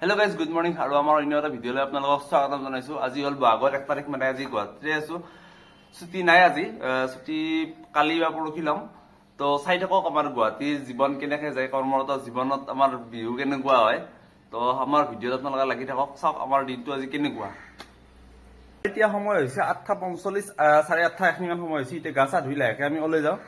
Hello guys good morning और आमार अन्य एटा भिडिओले आपनालोকক स्वागतम जनाइছো। আজি হল বহাগৰ 1 তাৰিখ মানে আজি গুৱাহাটীতে আছো। ছুটি নাই আজি, ছুটি কালি বা পৰহি লম। তো চাই থাকক আমাৰ গুৱাহাটীৰ জীৱন কেনেকৈ যায়, কৰ্মৰত জীৱনত আমাৰ বিহু কেনেকুৱা হয়। তো আমাৰ ভিডিঅ'ত আপোনালোকে লাগি থাকক, চাওক আমাৰ দিনটো আজি কেনেকুৱা। এতিয়া সময় হৈছে 8:45, 8:30 মান সময় হৈছে। এতিয়া গা চা ধুই লাহেকৈ আমি ওলাই যাওঁ।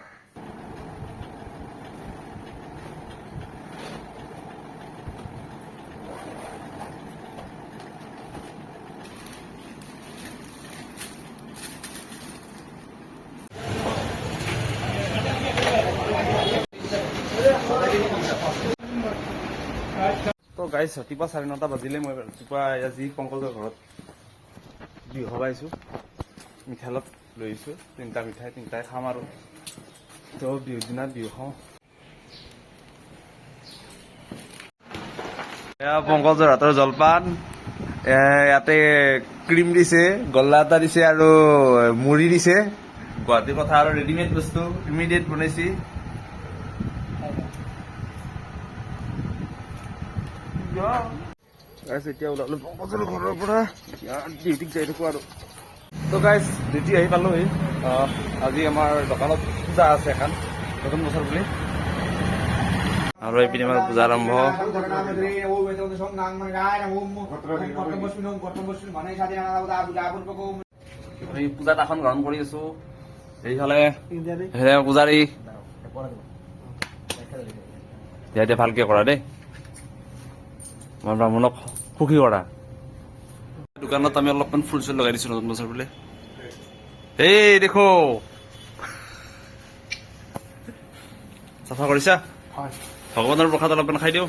তো গাইজ ৰাতিপুৱা 9:30 বাজিলে। মই ৰাতিপুৱা আজি পংকজৰ ঘৰত বিহু খাব আহিছোঁ। মিঠাইলত লৈ আহিছোঁ 3টা মিঠাই, 3টাই খাম আৰু তো বিহুৰ দিনা বিহু খাওঁ। এয়া পংকজৰ হাতৰ জলপান, ইয়াতে ক্ৰীম দিছে, গল্লা এটা দিছে আৰু মুড়ি দিছে। গুৱাহাটীৰ কথা আৰু ৰেডিমেড বস্তু ইমিডিয়েট বনাইছে। এতিয়া ওলালো পংকজৰ ঘৰৰ পৰা, ডিউটিত যাই থাকো আৰু। তো গাইজ ডিউটি আহি পালোহি। আজি আমাৰ দোকানত পূজা আছে এখন, নতুন বছৰ বুলি। আৰু এইপিনে আমাৰ পূজা আৰম্ভ। পূজাত আসন গ্ৰহণ কৰি আছো। এইফালে পূজাৰী এতিয়া ভালকে কৰা দেই, আমাৰ ব্ৰাহ্মণক সুখী কৰা। দোকানত আমি অলপমান ফুল চুল লগাই দিছো নতুন বছৰ বুলি। এই দেখো চাফা কৰিছা, ভগৱানৰ প্ৰসাদ অলপমান খাই দিওঁ।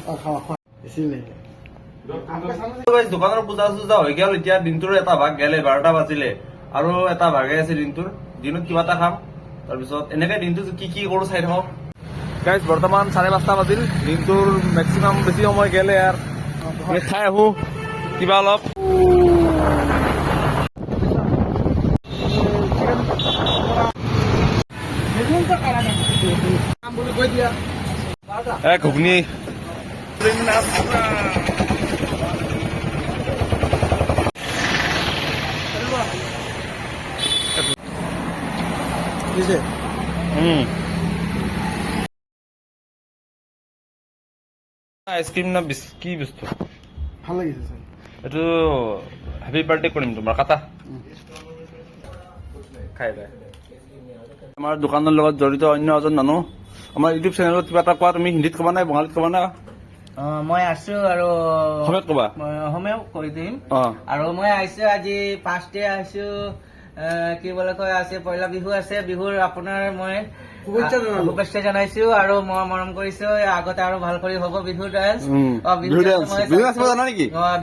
দোকানৰ পূজা চূজা হৈ গেল। এতিয়া দিনটোৰ এটা ভাগ গেলে, 12টা বাজিলে আৰু এটা ভাগে আছে দিনটোৰ। দিনত কিবা এটা খাম, তাৰপিছত এনেকে দিনটো কি কি কৰো চাই থাকক। গাইজ বৰ্তমান 5:30 বাজিল। দিনটোৰ মেক্সিমাম বেছি সময় গেলে আৰু খাই আহো কিবা অলপ। ঘুগনি আইচক্ৰীম না কি বস্তু ভাল লাগিছে চাই। এইটো হেপী বাৰ্থডে কৰিম তোমাৰ, কাটা খাই দে। আমাৰ দোকানৰ লগত জড়িত অন্য এজন মানুহ, আমাৰ ইউটিউব চেনেলত কিবা এটা কোৱা। তুমি হিন্দীত ক'বা নাই, বঙালীত ক'বা না? মই আছো আৰু অসমীয়াত ক'বা। অসমীয়াও কৈ দিম। আৰু মই আহিছো আজি 1st ডে আহিছো। কি বুলি কয়, আছে পহিলা বিহু আছে। বিহুৰ আপোনাৰ মই শুভেচ্ছা জনাইছো আৰু মই মৰম কৰিছো। আগতে আৰু ভাল কৰি হ'ব বিহু ডান্স।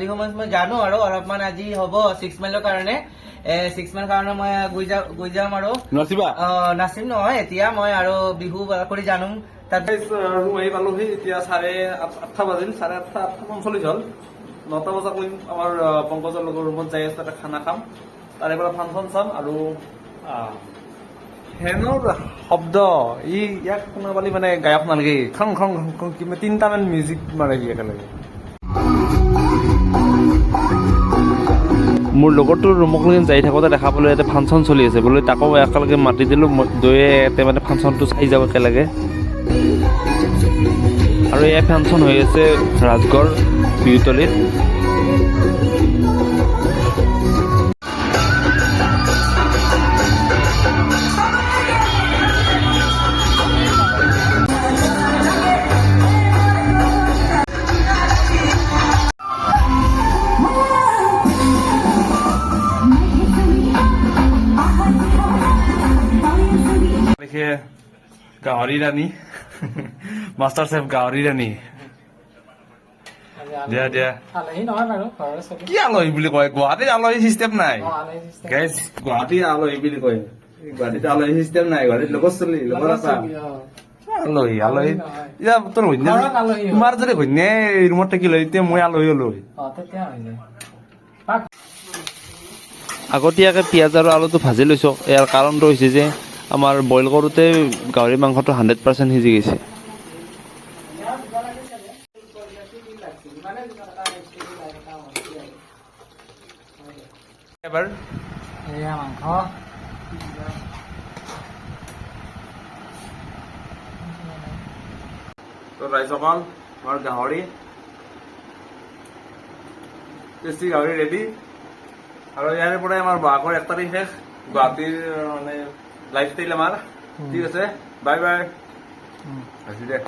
বিহু মই জানো আৰু অলপমান আজি হ'ব 6 মাইলৰ কাৰণে। 6 মাইল কাৰণে মই গৈ যাম আৰু নাচিম নহয় এতিয়া মই আৰু বিহু কৰি জানো। আহি পালোহি। এতিয়া 8:30 বাজিল, 8:45 হ'ল। 9টা বজাত কৰিম আমাৰ পংকজৰ লগৰ ৰুমত যাই আছো, তাতে খানা খাম। তাৰে পৰা ফাংচন চাম আৰু ফেনৰ শব্দ ইয়াক শুনা পালি মানে গায়ক নালাগে। খং খং খং 3টামান মিউজিক মাৰে সি একেলগে। মোৰ লগৰটোৰ ৰুমক লৈ যাই থাকোঁতে দেখা পালোঁ ইয়াতে ফাংচন চলি আছে বোলে। তাকো একেলগে মাতি দিলোঁ, দুয়ে ইয়াতে মানে ফাংচনটো চাই যাব একেলগে। আৰু এই ফাংচন হৈ আছে ৰাজগড় বিহুতলীত। গাহৰি ৰাণী, মাষ্টাৰ চেফ গাহৰি ৰাণী। দিয়া দিয়া কি আলহী বুলি কয়, গুৱাহাটীত আলহী চিষ্টেম নাই। গাইজ গুৱাহাটীত আলহী বুলি কয়, গুৱাহাটীত আলহী চিষ্টেম নাই। গুৱাহাটীত লগৰ চলি লগৰ আছা আলহী আলহী। এতিয়া তোৰ তোমাৰ যদি ঘৈণীয়ে ৰুমত থাকিল এতিয়া মই আলহী হলো। আগতীয়াকৈ পিঁয়াজ আৰু আলুটো ভাজি লৈছোঁ। ইয়াৰ কাৰণটো হৈছে যে আমাৰ বইল কৰোঁতে গাহৰি মাংসটো 100% সিজি গৈছে। এবাৰ এয়া মাংস তো ৰাইজসকল আমাৰ গাহৰি টেষ্টি গাহৰি ৰেডি আৰু ইয়াৰে পৰাই আমাৰ বহাগৰ 1 তাৰিখ শেষ গুৱাহাটীৰ মানে লাইফ ষ্টাইল আমাৰ ঠিক আছে বাই বাই আহিছো দে